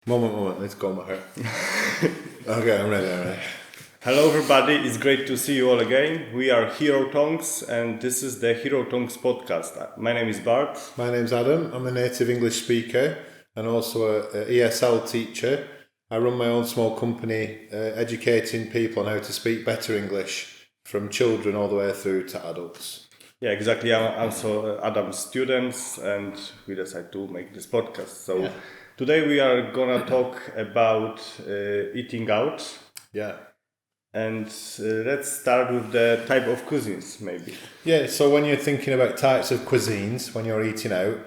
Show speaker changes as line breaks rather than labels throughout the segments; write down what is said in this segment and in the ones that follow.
Moment, let's go, Maher. Okay, I'm ready.
Hello everybody, it's great to see you all again. We are Hero Tongues and this is the Hero Tongues podcast. My name is Bart.
My name's Adam. I'm a native English speaker and also a ESL teacher. I run my own small company educating people on how to speak better English from children all the way through to adults.
Yeah, exactly. I'm also Adam's student and we decided to make this podcast. So Today we are gonna talk about eating out.
Yeah.
And let's start with the type of cuisines, maybe.
Yeah, so when you're thinking about types of cuisines, when you're eating out,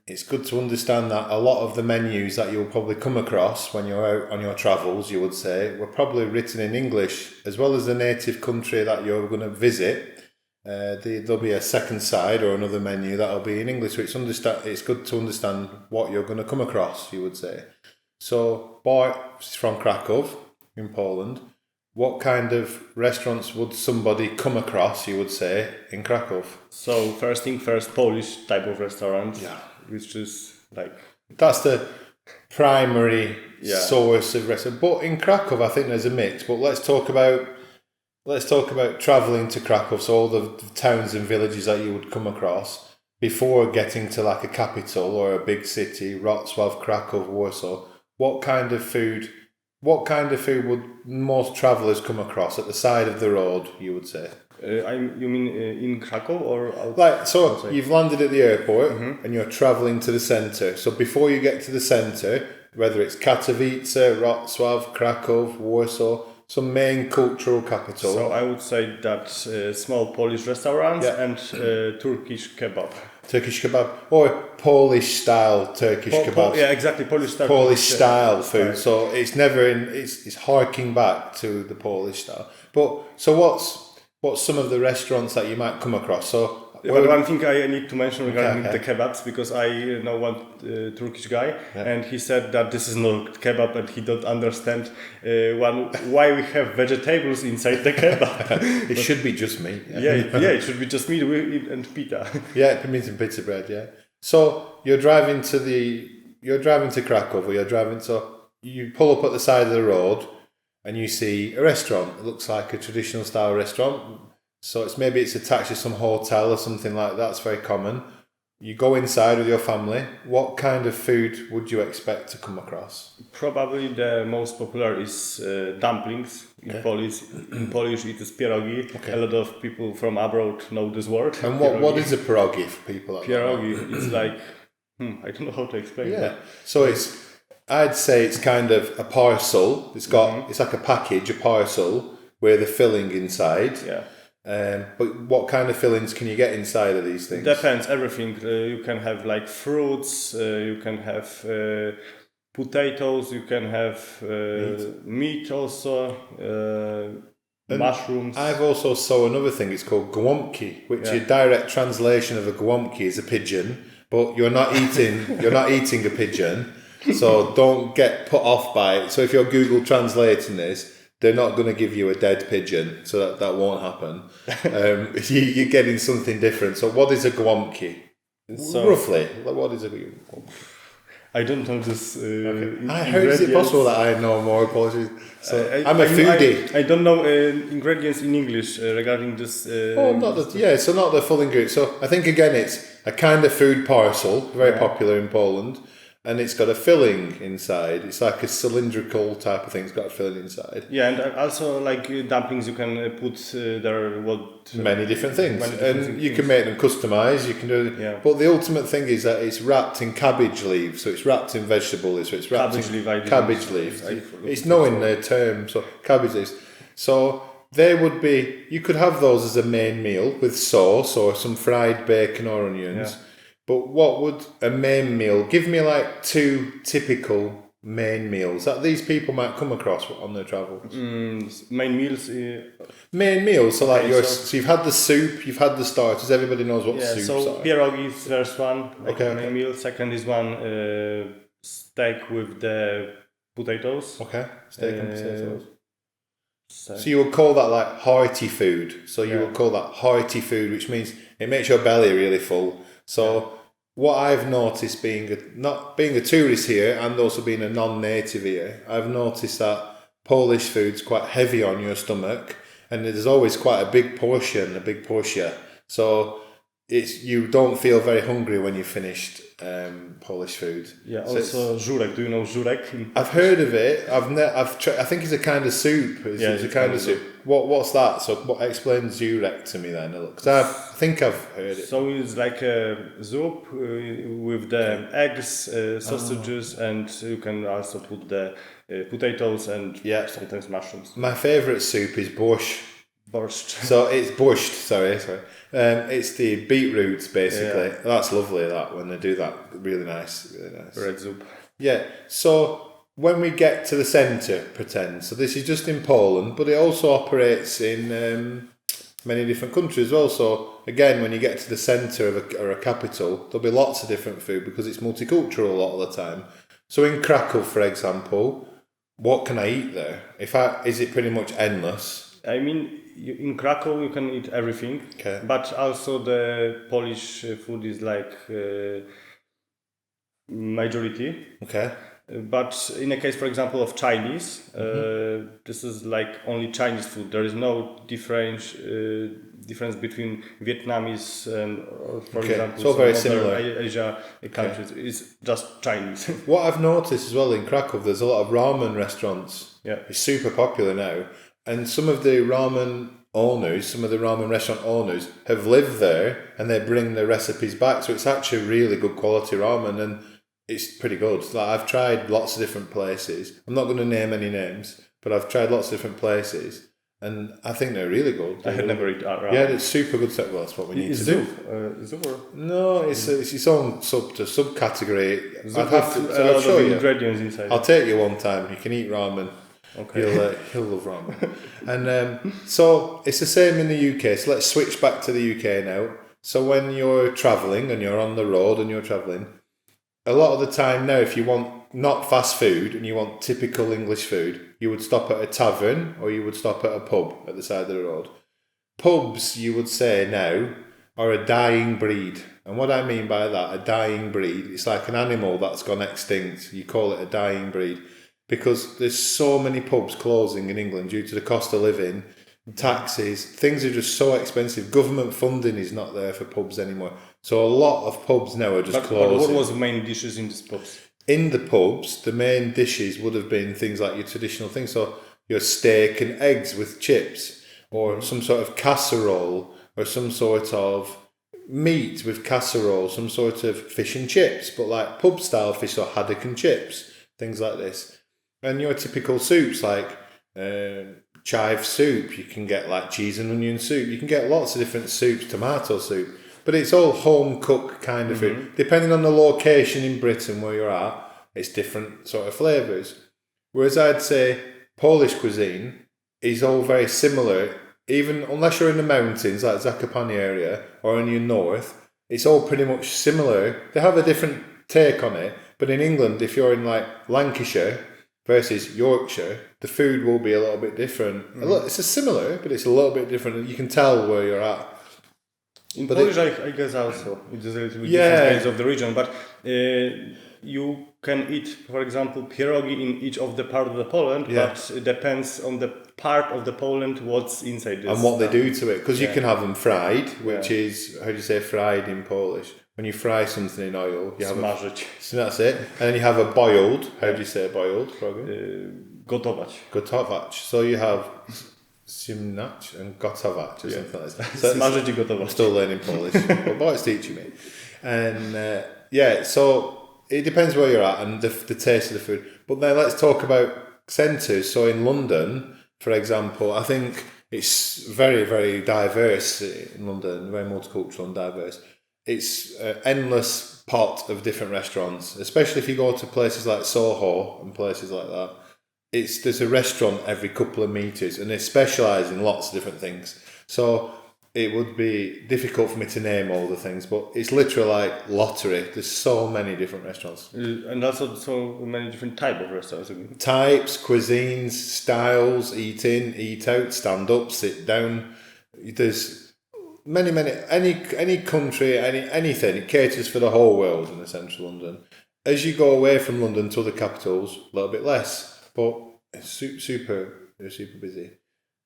it's good to understand that a lot of the menus that you'll probably come across when you're out on your travels, you would say, were probably written in English, as well as the native country that you're going to visit. There'll be a second side or another menu that'll be in English, so it's good to understand what you're going to come across, you would say. So, Bart is from Krakow in Poland. What kind of restaurants would somebody come across, you would say, in Krakow?
So first thing first, Polish type of restaurant,
Yeah.
which is like...
That's the primary source of restaurant. But in Krakow, I think there's a mix. But let's talk about travelling to Krakow, so all the towns and villages that you would come across before getting to like a capital or a big city, Wrocław, Krakow, Warsaw. What kind of food would most travellers come across at the side of the road, you would say?
You mean in Krakow or outside?
Like, so you've landed at the airport and you're travelling to the centre. So before you get to the centre, whether it's Katowice, Wrocław, Krakow, Warsaw, some main cultural capital.
So I would say that small Polish restaurants and Turkish kebab.
Turkish kebab or Polish style Turkish kebab.
Yeah, exactly, Polish style.
Polish style food. So it's never it's harking back to the Polish style. But so what's some of the restaurants that you might come across? So
but one thing I need to mention regarding the kebabs, because I know one Turkish guy and he said that this is not kebab and he don't understand why we have vegetables inside the kebab.
It should be just meat.
It should be just meat and pita.
Yeah, meat and pizza bread, yeah. So you're driving to Krakow, or so you pull up at the side of the road and you see a restaurant. It looks like a traditional style restaurant. So it's attached to some hotel or something like that. It's very common. You go inside with your family. What kind of food would you expect to come across?
Probably the most popular is dumplings. In Polish it is pierogi. A lot of people from abroad know this word.
And what is a pierogi for people?
Pierogi, it's like, I don't know how to explain that.
So I'd say it's kind of a parcel. It's like a package, a parcel with a filling inside.
Yeah.
But what kind of fillings can you get inside of these things?
Depends, everything. You can have like fruits, you can have potatoes, you can have meat also, mushrooms.
I've also saw another thing, it's called gołąbki, which a direct translation of a gołąbki is a pigeon, but you're not eating a pigeon, so don't get put off by it. So if you're Google translating this, they're not going to give you a dead pigeon, so that won't happen. You're getting something different. So what is a gołąbki? So, roughly, what is a gołąbki?
I don't know this.
How is it possible that I know more? Apologies. So I'm a foodie.
I don't know ingredients in English regarding this.
Not the full ingredients. So I think again it's a kind of food parcel, very popular in Poland. And it's got a filling inside. It's like a cylindrical type of thing. It's got a filling inside.
Yeah, and also like dumplings, you can put
many different things, you can make them customized. You can do. Yeah. But the ultimate thing is that it's wrapped in cabbage leaves, so it's wrapped in vegetable leaves. So it's wrapped cabbage leaves. It's knowing their term. So cabbage leaves. So you could have those as a main meal with sauce or some fried bacon or onions. Yeah. But what would a main meal... Give me like two typical main meals that these people might come across on their travels.
Main meals?
Main meals, so like so you've had the soup, you've had the starters, everybody knows what soups are.
Pierogi is first one, main meal. Second is one steak with the potatoes.
Okay, steak and potatoes. So you would call that like hearty food. So you would call that hearty food, which means it makes your belly really full. So what I've noticed not being a tourist here and also being a non-native here, I've noticed that Polish food's quite heavy on your stomach, and there's always quite a big portion. So you don't feel very hungry when you've finished Polish food.
Yeah.
So
also, żurek. Do you know żurek?
I've heard of it. I think it's a kind of soup. It's a kind of soup. What's that? So what explains żurek to me then? Because I think I've heard it.
So it's like a soup with the eggs, sausages, and you can also put the potatoes and sometimes mushrooms.
My favourite soup is borscht. So it's borscht. Sorry. It's the beetroots basically. Yeah. That's lovely. That when they do that, really nice.
Red soup.
Yeah. So when we get to the centre, so this is just in Poland, but it also operates in many different countries as well. So again, when you get to the centre of a capital, there'll be lots of different food because it's multicultural a lot of the time. So in Krakow, for example, what can I eat there? Is it pretty much endless?
I mean, in Krakow you can eat everything, but also the Polish food is like majority.
Okay.
But in a case, for example, of Chinese, this is like only Chinese food. There is no difference between Vietnamese and, for example,
so very similar
Asia countries. It's just Chinese.
What I've noticed as well in Krakow, there's a lot of ramen restaurants.
Yeah,
it's super popular now. And some of the ramen restaurant owners have lived there and they bring their recipes back. So it's actually really good quality ramen and it's pretty good. Like I've tried lots of different places. I'm not going to name any names, but I've tried lots of different places and I think they're really good.
I had never eaten ramen.
Yeah, it's super good. Well, that's what we need to do. No, it's its own subcategory.
I'll show you ingredients inside.
I'll take you one time. You can eat ramen.
Okay.
He'll love ramen. And so it's the same in the UK. So let's switch back to the UK now. So when you're travelling and you're on the road and you're travelling, a lot of the time now, if you want not fast food and you want typical English food, you would stop at a tavern or you would stop at a pub at the side of the road. Pubs, you would say now, are a dying breed. And what I mean by that, a dying breed, it's like an animal that's gone extinct. You call it a dying breed. Because there's so many pubs closing in England due to the cost of living, taxes, things are just so expensive. Government funding is not there for pubs anymore. So a lot of pubs now are just closing.
But what was the main dishes in these pubs?
In the pubs, the main dishes would have been things like your traditional things. So your steak and eggs with chips, or some sort of casserole, or some sort of meat with casserole, some sort of fish and chips, but like pub style fish or haddock and chips, things like this. And your typical soups like chive soup, you can get like cheese and onion soup, you can get lots of different soups, tomato soup, but it's all home cooked kind of food. Depending on the location in Britain where you're at, it's different sort of flavours. Whereas I'd say Polish cuisine is all very similar, even unless you're in the mountains like Zakopane area or in your north, it's all pretty much similar. They have a different take on it, but in England, if you're in like Lancashire versus Yorkshire, the food will be a little bit different. It's similar, but it's a little bit different. You can tell where you're at.
In Polish, I guess also, it is a little bit different kinds of the region, but you can eat, for example, pierogi in each of the part of the Poland, but it depends on the part of the Poland what's inside this.
And what they do to it, because you can have them fried, which is, how do you say fried in Polish? When you fry something in oil, you have so that's it. And then you have a boiled. How do you say boiled?
Gotować.
So you have simnać and gotować or something like that. So
smażyć I gotować.
I'm still learning Polish. But Bart's teaching me. And so it depends where you're at and the taste of the food. But then let's talk about centres. So in London, for example, I think it's very, very diverse in London, very multicultural and diverse. It's an endless pot of different restaurants, especially if you go to places like Soho and places like that. There's a restaurant every couple of metres and they specialise in lots of different things. So it would be difficult for me to name all the things, but it's literally like lottery. There's so many different restaurants.
And also so many different types of restaurants.
Types, cuisines, styles, eat in, eat out, stand up, sit down. There's any country, anything, it caters for the whole world in the central London. As you go away from London to other capitals, a little bit less, but it's super busy.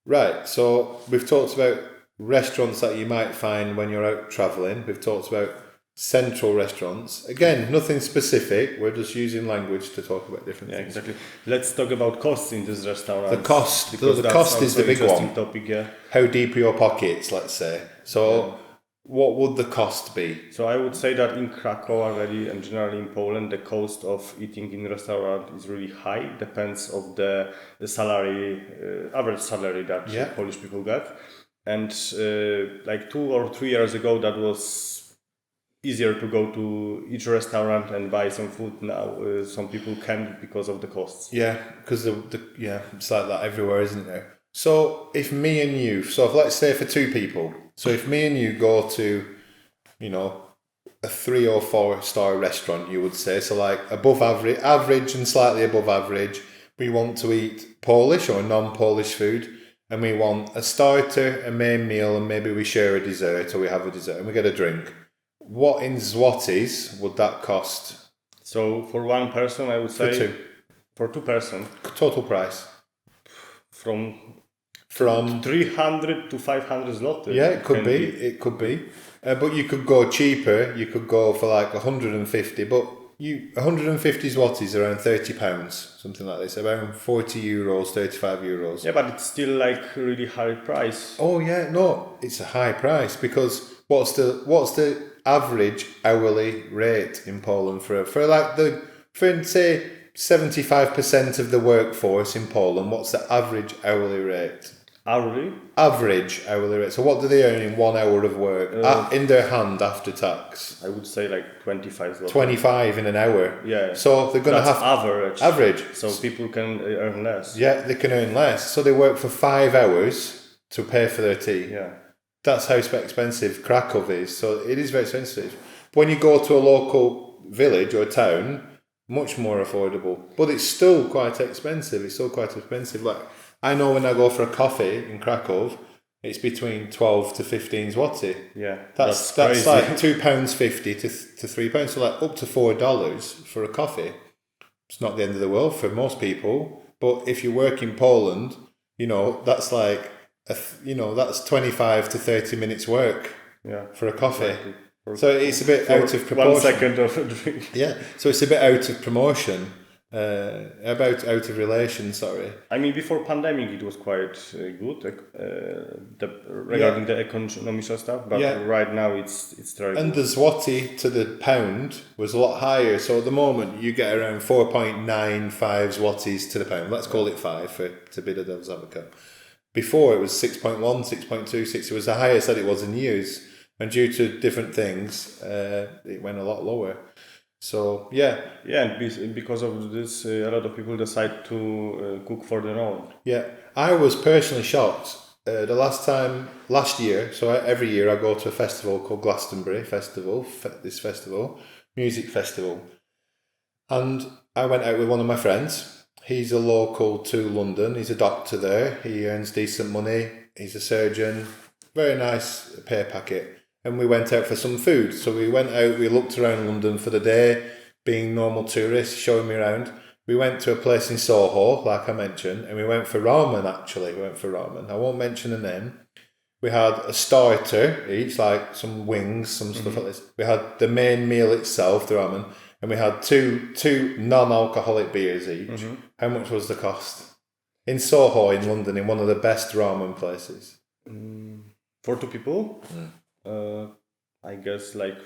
Right, so we've talked about restaurants that you might find when you're out travelling. We've talked about central restaurants. Again, nothing specific. We're just using language to talk about different things.
Exactly. Let's talk about costs in this restaurant.
The cost. The cost is the big one.
Topic, yeah.
How deep are your pockets, let's say. So what would the cost be?
So I would say that in Krakow already and generally in Poland, the cost of eating in restaurant is really high. Depends of the salary, average salary that Polish people get. And like 2 or 3 years ago, that was easier to go to each restaurant and buy some food. Now some people can't because of the costs.
Yeah, because it's like that everywhere, isn't there? So if me and you, let's say for 2 people, so if me and you go to, a 3 or 4 star restaurant, you would say, so like above average and slightly above average, we want to eat Polish or non-Polish food, and we want a starter, a main meal, and maybe we share a dessert, or we have a dessert and we get a drink. What in zlotys would that cost?
So for one person, I would say...
For 2.
For 2 person.
Total price?
From 300 to 500 zloty.
Yeah, it could be. But you could go cheaper. You could go for like 150. But 150 zlotys, around £30, something like this. Around €40, €35.
Yeah, but it's still like really high price.
Oh yeah, no, it's a high price because what's the average hourly rate in Poland for say 75% of the workforce in Poland? What's the average hourly rate? Average hourly rate. So what do they earn in 1 hour of work in their hand after tax?
I would say like 25.
25 in an hour.
Yeah.
So they're going to have average.
So people can earn less.
Yeah, they can earn less. So they work for 5 hours to pay for their tea.
Yeah.
That's how expensive Krakow is. So it is very expensive. When you go to a local village or town, much more affordable. But it's still quite expensive. Like, I know when I go for a coffee in Krakow, it's between 12 to 15 zloty.
Yeah,
that's like £2.50 to £3. So like up to $4 for a coffee. It's not the end of the world for most people. But if you work in Poland, that's like that's 25 to 30 minutes work for a coffee. Exactly. So it's a bit out of proportion.
1 second of a drink.
Yeah, so it's a bit out of promotion. Out of relation, sorry.
I mean, before pandemic, it was quite good regarding the economical stuff, but right now it's terrible.
And the zloty to the pound was a lot higher. So at the moment, you get around 4.95 zlotys to the pound. Let's call it 5 to be the devil's advocate. Before it was 6.1, 6.2, 6. It was the highest that it was in years, and due to different things, it went a lot lower. So
and because of this, a lot of people decide to cook for their own.
Yeah, I was personally shocked. Last year, so every year I go to a festival called Glastonbury Festival. Music festival, and I went out with one of my friends. He's a local to London. He's a doctor there. He earns decent money. He's a surgeon. Very nice pay packet. And we went out for some food. So we went out, we looked around London for the day, being normal tourists, showing me around. We went to a place in Soho, like I mentioned, and we went for ramen, actually. I won't mention the name. We had a starter each, like some wings, some stuff like this. We had the main meal itself, the ramen, and we had two non-alcoholic beers each. Mm-hmm. How much was the cost? In Soho, in London, in one of the best ramen places.
For 2 people? I guess like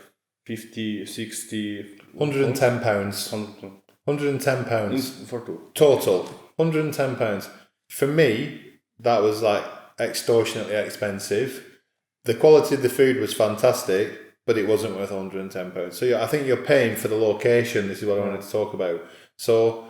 50, 60...
£110. £110
for 2.
Total. £110. For me, that was like extortionately expensive. The quality of the food was fantastic, but it wasn't worth £110. So I think you're paying for the location. This is what I wanted to talk about. So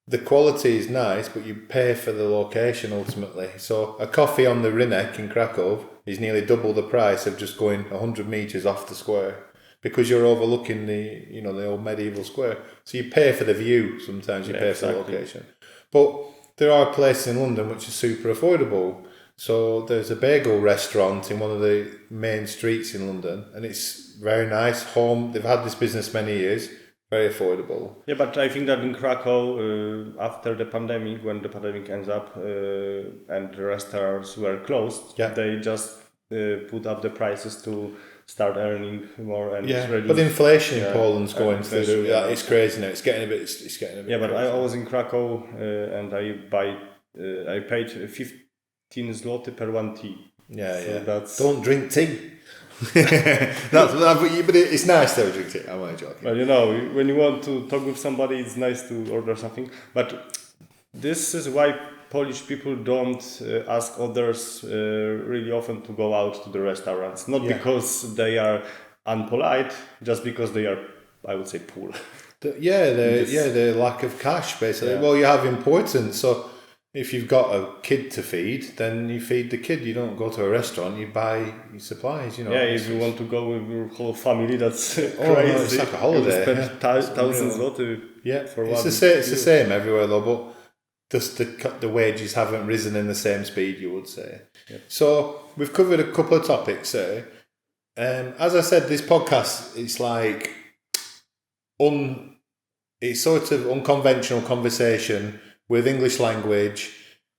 the quality is nice, but you pay for the location ultimately. So a coffee on the Rynek in Krakow is nearly double the price of just going 100 metres off the square, because you're overlooking the old medieval square. So you pay for the view sometimes, you pay for the location. But there are places in London which are super affordable. So there's a bagel restaurant in one of the main streets in London, and it's very nice. Home. They've had this business many years. Very affordable.
Yeah, but I think that in Krakow, after the pandemic, when the pandemic ends up and the restaurants were closed, they just put up the prices to start earning more and reduce.
But inflation in Poland's going through. Yeah, it's crazy now. It's getting a bit.
Yeah, but I was in Krakow and I paid 15 zloty per one tea.
Yeah. Don't drink tea. But it's nice though, drink tea. I'm only joking.
Well, when you want to talk with somebody, it's nice to order something. But this is why Polish people don't ask others really often to go out to the restaurants. Not because they are unpolite, just because they are, I would say, poor.
The lack of cash, basically. Yeah. Well, you have importance. So if you've got a kid to feed, then you feed the kid. You don't go to a restaurant. You buy your supplies.
Yeah, if you want to go with your whole family, that's crazy.
No, it's like a holiday.
You spend thousands zloty.
Yeah,
for
it's the same everywhere though, but just the wages haven't risen in the same speed, you would say. Yeah. So we've covered a couple of topics there. As I said, this podcast is like it's sort of unconventional conversation with English language,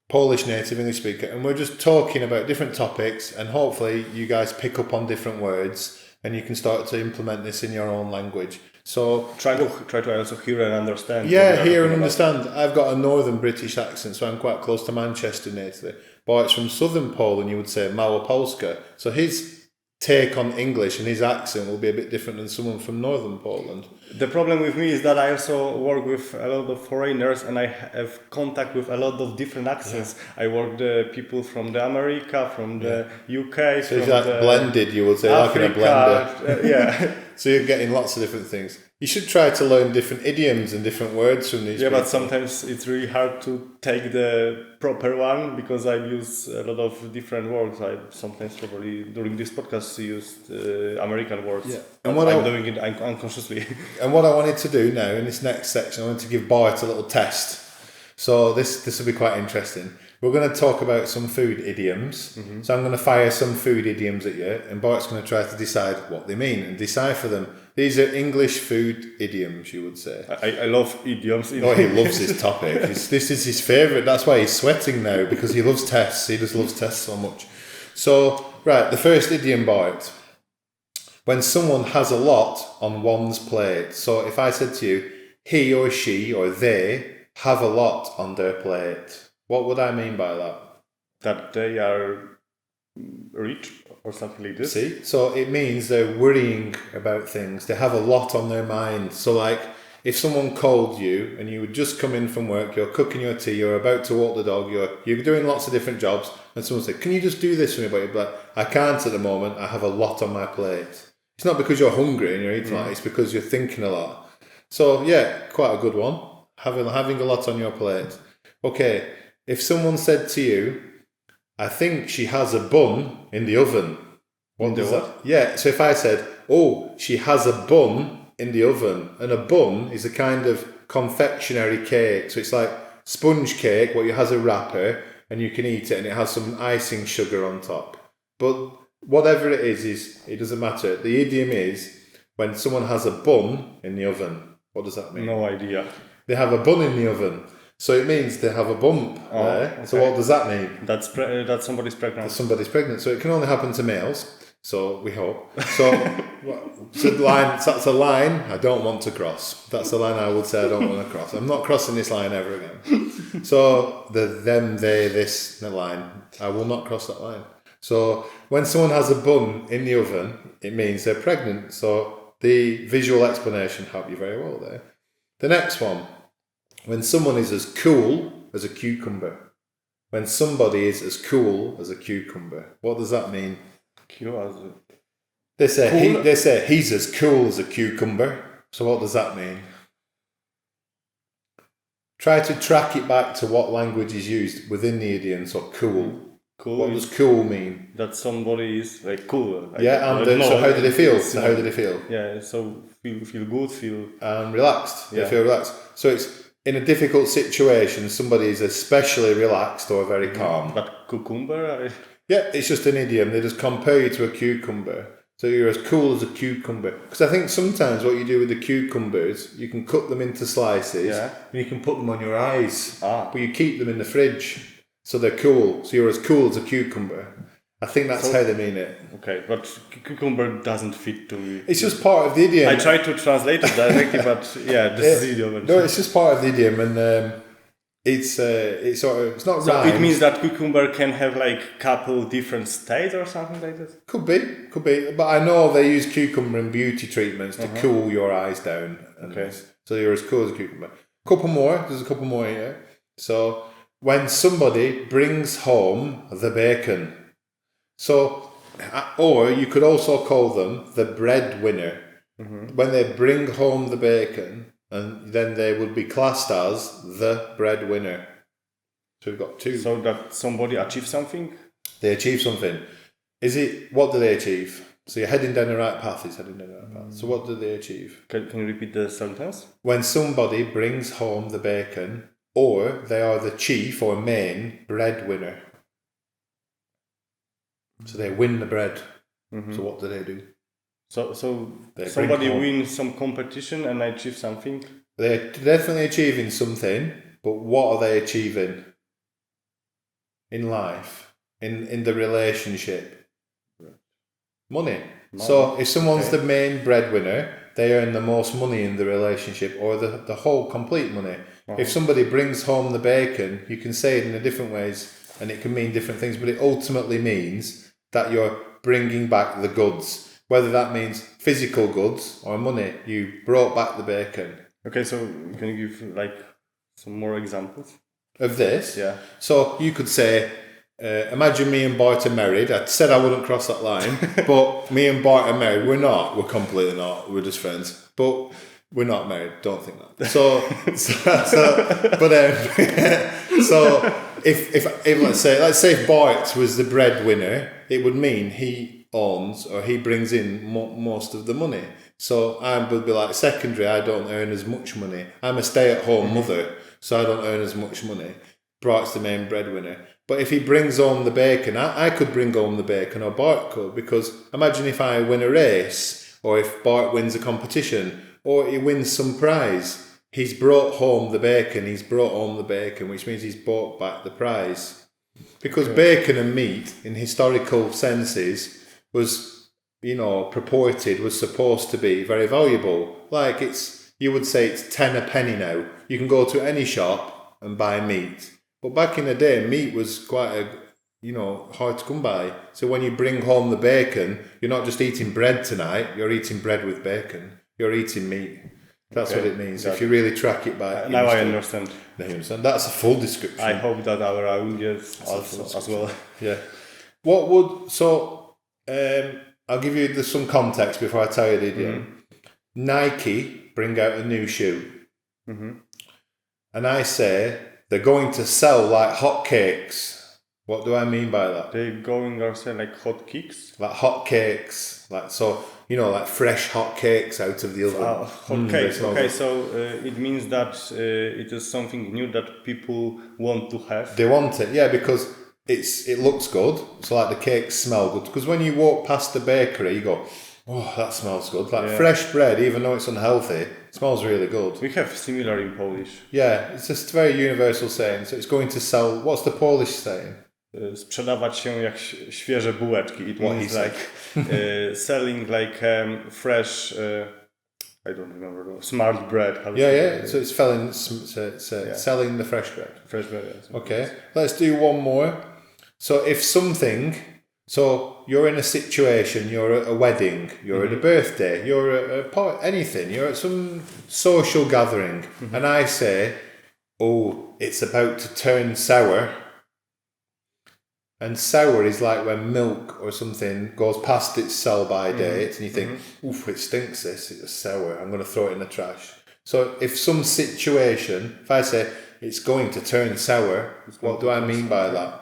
Polish native English speaker, and we're just talking about different topics, and hopefully you guys pick up on different words and you can start to implement this in your own language. So
try to also hear and understand.
Yeah, hear and understand. I've got a northern British accent, so I'm quite close to Manchester natively. But it's from southern Poland, you would say Małopolska. So his take on English and his accent will be a bit different than someone from northern Poland.
The problem with me is that I also work with a lot of foreigners and I have contact with a lot of different accents. Yeah. I work with people from the America, from the UK.
So it's like blended, you would say,
Africa,
like in a blender.
Yeah.
So you're getting lots of different things. You should try to learn different idioms and different words from these people.
But sometimes it's really hard to take the proper one because I use a lot of different words. I sometimes probably during this podcast used American words. Yeah. And what I'm doing it unconsciously.
And what I wanted to do now in this next section, I wanted to give Bart a little test. So this will be quite interesting. We're going to talk about some food idioms. Mm-hmm. So I'm going to fire some food idioms at you, and Bart's going to try to decide what they mean and decipher them. These are English food idioms, you would say.
I love idioms.
He loves this topic. This is his favourite. That's why he's sweating now, because he loves tests. He just loves tests so much. So, right, the first idiom, Bart. When someone has a lot on one's plate. So if I said to you, he or she or they have a lot on their plate, what would I mean by that?
That they are rich or something like this.
See? So it means they're worrying about things. They have a lot on their mind. So like if someone called you and you would just come in from work, you're cooking your tea, you're about to walk the dog, you're doing lots of different jobs, and someone said, can you just do this for me? But you'd be like, I can't at the moment, I have a lot on my plate. It's not because you're hungry and you're eating a lot, it's because you're thinking a lot. So yeah, quite a good one. Having a lot on your plate. Okay, if someone said to you, I think she has a bun in the oven. What does that? Yeah, so if I said, oh, she has a bun in the oven, and a bun is a kind of confectionery cake. So it's like sponge cake where it has a wrapper and you can eat it and it has some icing sugar on top. But whatever it is it doesn't matter. The idiom is when someone has a bun in the oven. What does that mean?
No idea.
They have a bun in the oven. So it means they have a bump there. Okay. So what does that mean?
That somebody's pregnant.
That somebody's pregnant. So it can only happen to males. So we hope. So, that's a line I don't want to cross. That's the line I would say I don't want to cross. I'm not crossing this line ever again. So the them, they, this line, I will not cross that line. So when someone has a bun in the oven, it means they're pregnant. So the visual explanation helped you very well there. The next one. When someone is as cool as a cucumber. When somebody is as cool as a cucumber. What does that mean? They say he's as cool as a cucumber. So what does that mean? Try to track it back to what language is used within the idiom. So cool.
Cool.
What does cool mean?
That somebody is like cool.
Yeah, and so how do they feel? So how do they feel?
Yeah, so feel good, feel
relaxed. Yeah. They feel relaxed. So it's in a difficult situation, somebody is especially relaxed or very calm.
But cucumber?
Yeah, it's just an idiom. They just compare you to a cucumber. So you're as cool as a cucumber. Because I think sometimes what you do with the cucumbers, you can cut them into slices and you can put them on your eyes. But you keep them in the fridge. So they're cool. So you're as cool as a cucumber. I think that's how they mean it.
Okay, but cucumber doesn't fit to me.
It's just part of the idiom.
I tried to translate it directly, but this is the idiom.
No, it's just part of the idiom, and it's not
so
rhymes.
It means that cucumber can have like couple different states or something like that.
Could be. But I know they use cucumber in beauty treatments to cool your eyes down. Okay. So you're as cool as a cucumber. There's a couple more here. So when somebody brings home the bacon. So, or you could also call them the breadwinner. When they bring home the bacon, and then they would be classed as the breadwinner. So we've got two.
So that somebody achieves something?
They achieve something. What do they achieve? So you're heading down the right path. So what do they achieve?
Can you repeat the sentence?
When somebody brings home the bacon, or they are the chief or main breadwinner. So they win the bread. So what do they do?
So somebody wins some competition and achieve something?
They're definitely achieving something, but what are they achieving in life, in the relationship? Money. So if someone's the main breadwinner, they earn the most money in the relationship, or the whole complete money. If somebody brings home the bacon, you can say it in different ways, and it can mean different things, but it ultimately means that you're bringing back the goods. Whether that means physical goods or money, you brought back the bacon.
Okay, so can you give like some more examples
of this?
Yeah.
So you could say, imagine me and Bart are married. I said I wouldn't cross that line, but me and Bart are married. We're not. We're completely not. We're just friends. But we're not married. Don't think that. So if let's say if Bart was the breadwinner, it would mean he owns or he brings in most of the money. So I would be like secondary. I don't earn as much money. I'm a stay-at-home mother, so I don't earn as much money. Bart's the main breadwinner. But if he brings home the bacon, I could bring home the bacon, or Bart could, because imagine if I win a race, or if Bart wins a competition, or he wins some prize. He's brought home the bacon, which means he's bought back the prize. Because bacon and meat, in historical senses, was, supposed to be very valuable. Like you would say it's 10 a penny now. You can go to any shop and buy meat. But back in the day, meat was quite hard to come by. So when you bring home the bacon, you're not just eating bread tonight, you're eating bread with bacon. You're eating meat. That's what it means. If you really track it by...
Now I understand.
That's a full description.
I hope that our audience also as well.
Yeah. I'll give you some context before I tell you the idiom. Nike bring out a new shoe. And I say, they're going to sell like hotcakes. What do I mean by that?
They're going to sell like hotcakes?
Like hotcakes. Like fresh hotcakes out of the oven.
Hotcakes. Okay, so it means that it is something new that people want to have.
They want it, yeah, because it looks good. So like the cakes smell good. Because when you walk past the bakery, you go, oh, that smells good. Like fresh bread, even though it's unhealthy, smells really good.
We have similar in Polish.
Yeah, it's just a very universal saying. So it's going to sell. What's the Polish saying?
Sprzedawać się jak świeże bułeczki. It means like selling like fresh, I don't remember, smart bread.
So it's selling the fresh bread.
Fresh bread, yes.
Okay, let's do one more. So if something, so you're in a situation, you're at a wedding, you're at a birthday, you're at a party, anything, you're at some social gathering, and I say, oh, it's about to turn sour. And sour is like when milk or something goes past its sell-by date and you think, oof, it stinks this, it's sour, I'm going to throw it in the trash. So if some situation, if I say it's going to turn sour, what do I mean by that?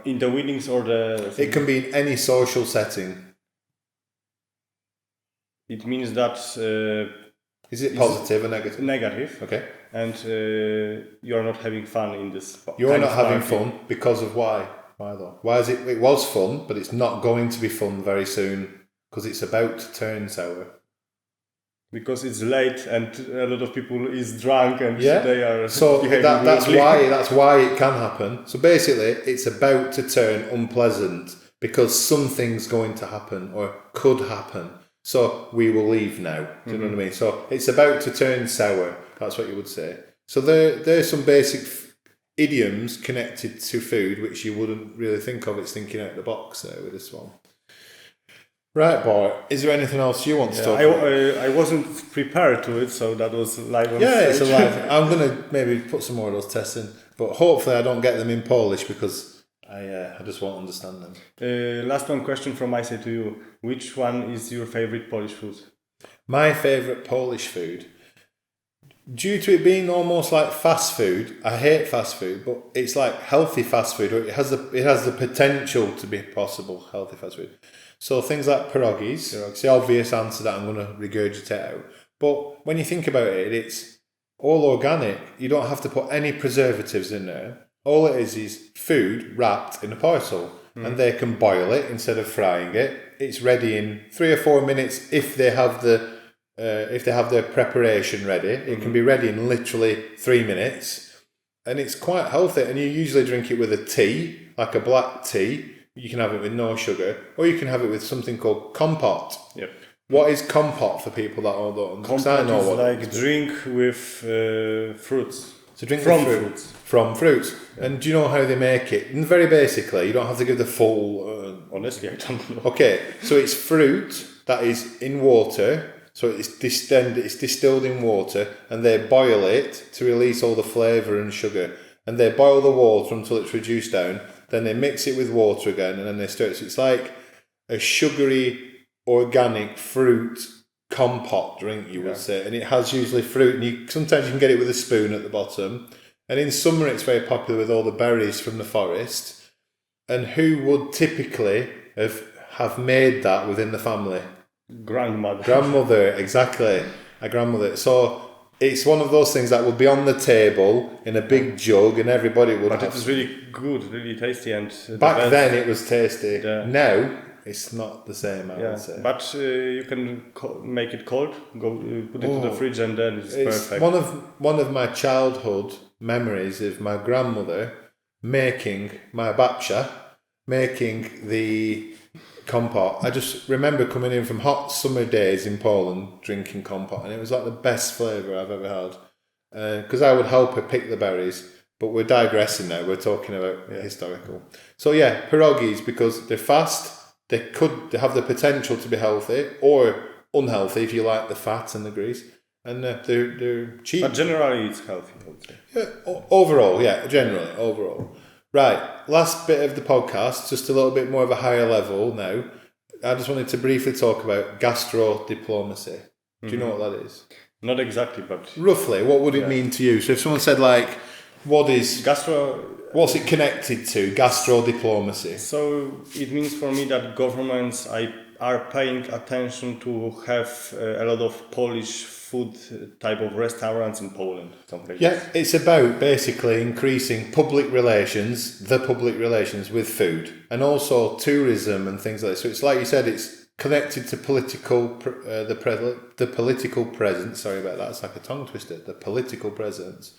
In the weddings or the...
It can be in any social setting.
It means that
Is it positive or negative?
Negative.
Okay.
And you are not having fun in this.
You're not having fun because of why? Why though? Why is it? It was fun, but it's not going to be fun very soon because it's about to turn sour.
Because it's late and a lot of people is drunk and they are
that's why it can happen. So basically, it's about to turn unpleasant because something's going to happen or could happen. So we will leave now. Do you know what I mean? So it's about to turn sour. That's what you would say. So there's some basic idioms connected to food which you wouldn't really think of. It's thinking out the box there with this one. Right, Bart. Is there anything else you want to talk about?
I wasn't prepared to it, so that was live on
stage.
It's
a live. I'm going to maybe put some more of those tests in, but hopefully I don't get them in Polish because I just won't understand them.
Last one question from my side to you. Which one is your favorite Polish food?
My favourite Polish food? Due to it being almost like fast food, I hate fast food, but it's like healthy fast food. It has the potential to be possible healthy fast food. So things like pierogies, it's the obvious answer that I'm going to regurgitate out. But when you think about it, it's all organic. You don't have to put any preservatives in there. All it is food wrapped in a parcel, and they can boil it instead of frying it. It's ready in 3 or 4 minutes if they have their preparation ready. It can be ready in literally 3 minutes, and it's quite healthy. And you usually drink it with a tea, like a black tea. You can have it with no sugar, or you can have it with something called compote.
Yep.
What is compote for people that don't understand?
Compote is like drink with fruits.
So drink fruits. From fruits. And do you know how they make it? And very basically, you don't have to give the full...
Honestly, I don't know.
Okay, so it's fruit that is in water. So it's distilled in water, and they boil it to release all the flavour and sugar. And they boil the water until it's reduced down. Then they mix it with water again, and then they stir it. So it's like a sugary, organic fruit compote drink, you would say. And it has usually fruit, and sometimes you can get it with a spoon at the bottom. And in summer, it's very popular with all the berries from the forest. And who would typically have made that within the family?
Grandmother.
Grandmother, exactly. A grandmother. So it's one of those things that would be on the table in a big jug, and everybody would.
But it was really good, really tasty, and
back then it was tasty. Now it's not the same. I would say.
But you can make it cold. Put it to the fridge, and then it's perfect.
One of my childhood memories of my grandmother making my babcia, making the compote. I just remember coming in from hot summer days in Poland drinking compote, and it was like the best flavour I've ever had. Because I would help her pick the berries, but we're digressing now. We're talking about historical. So pierogies, because they're fast, they have the potential to be healthy or unhealthy if you like the fat and the grease, and they're cheap.
But generally, it's healthy, I would say.
Yeah, overall. Right, last bit of the podcast, just a little bit more of a higher level now. I just wanted to briefly talk about gastro-diplomacy. Do you know what that is?
Not exactly, but...
Roughly, what would it mean to you? So if someone said what's it connected to, gastro-diplomacy?
So it means for me that governments are paying attention to have a lot of Polish food type of restaurants in Poland. Something like that.
It's about basically increasing public relations with food, and also tourism and things like that. So it's like you said, it's connected to the political presence. Sorry about that. It's like a tongue twister. The political presence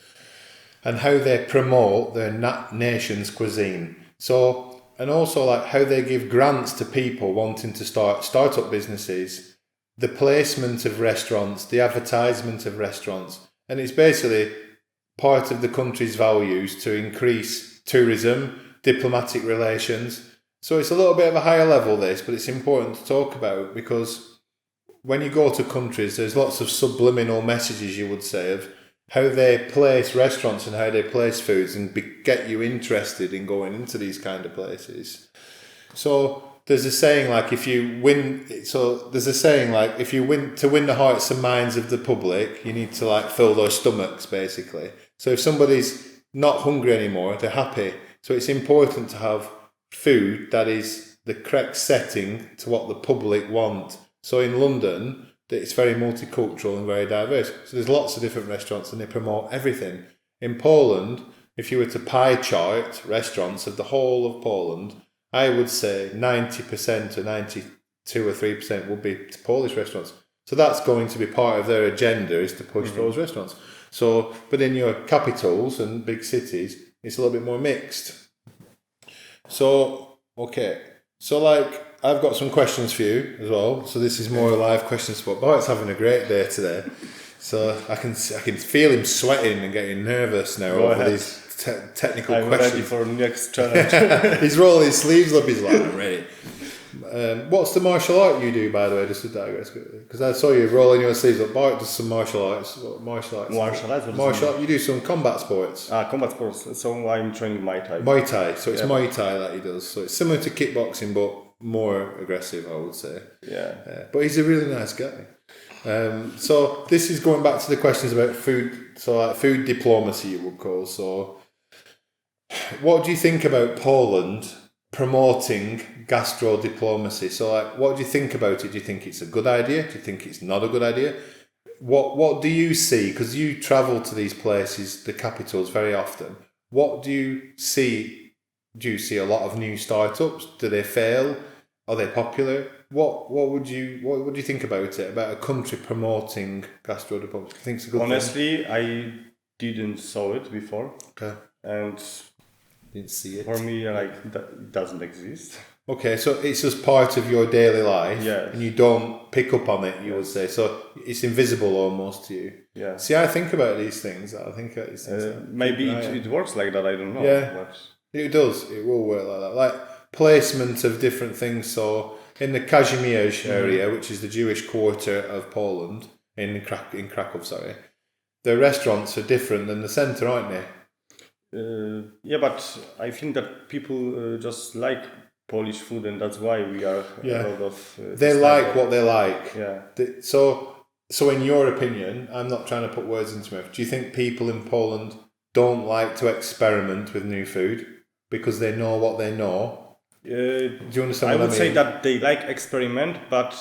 and how they promote their nation's cuisine. So, and also like how they give grants to people wanting to start up businesses. The placement of restaurants, the advertisement of restaurants, and it's basically part of the country's values to increase tourism, diplomatic relations. So it's a little bit of a higher level this, but it's important to talk about because when you go to countries, there's lots of subliminal messages, you would say, of how they place restaurants and how they place foods and get you interested in going into these kind of places. So there's a saying like if you win to win the hearts and minds of the public, you need to like fill their stomachs basically. So if somebody's not hungry anymore, they're happy. So it's important to have food that is the correct setting to what the public want. So in London, It's very multicultural and very diverse. So there's lots of different restaurants and they promote everything. In Poland, if you were to pie chart restaurants of the whole of Poland, I would say 90% or 92 or 3% would be Polish restaurants. So that's going to be part of their agenda, is to push those restaurants. So, but in your capitals and big cities, it's a little bit more mixed. So, okay. So like, I've got some questions for you as well. So this is more a live questions, but Bart's having a great day today. So I can feel him sweating and getting nervous now over these technical questions.
I'm ready for the next challenge.
He's rolling his sleeves up. He's like, I'm ready. What's the martial art you do, by the way? Just to digress quickly, because I saw you rolling your sleeves up. Bart does some martial arts. What martial arts? Martial arts. You do some combat sports.
Combat sports. So I'm training Muay Thai.
Muay Thai. So it's Muay Thai that he does. So it's similar to kickboxing, but more aggressive, I would say.
Yeah.
But he's a really nice guy. So this is going back to the questions about food. So like food diplomacy, you would call. So what do you think about Poland promoting gastro diplomacy? So like, what do you think about it? Do you think it's a good idea? Do you think it's not a good idea? What do you see? Because you travel to these places, the capitals, very often. What do you see? Do you see a lot of new startups? Do they fail? Are they popular? What would you think about it? About a country promoting gastro diplomacy? Do you think it's a good
Honestly, thing? I didn't saw it before.
Okay.
And
didn't see it.
For me, like, that doesn't exist.
Okay, so it's just part of your daily life, and you don't pick up on it. You would say so. It's invisible almost to you.
Yeah.
See, I think about these things.
Maybe it works like that. I don't know.
Yeah,
but
it does. It will work like that. Like placement of different things. So in the Kazimierz area, which is the Jewish quarter of Poland, in Krakow, sorry, the restaurants are different than the centre, aren't they?
Yeah, but I think that people just like Polish food, and that's why we are a lot of.
They like what they like.
Yeah.
So in your opinion, I'm not trying to put words into my mouth. Do you think people in Poland don't like to experiment with new food because they know what they know? Do you understand?
I would say that they like experiment, but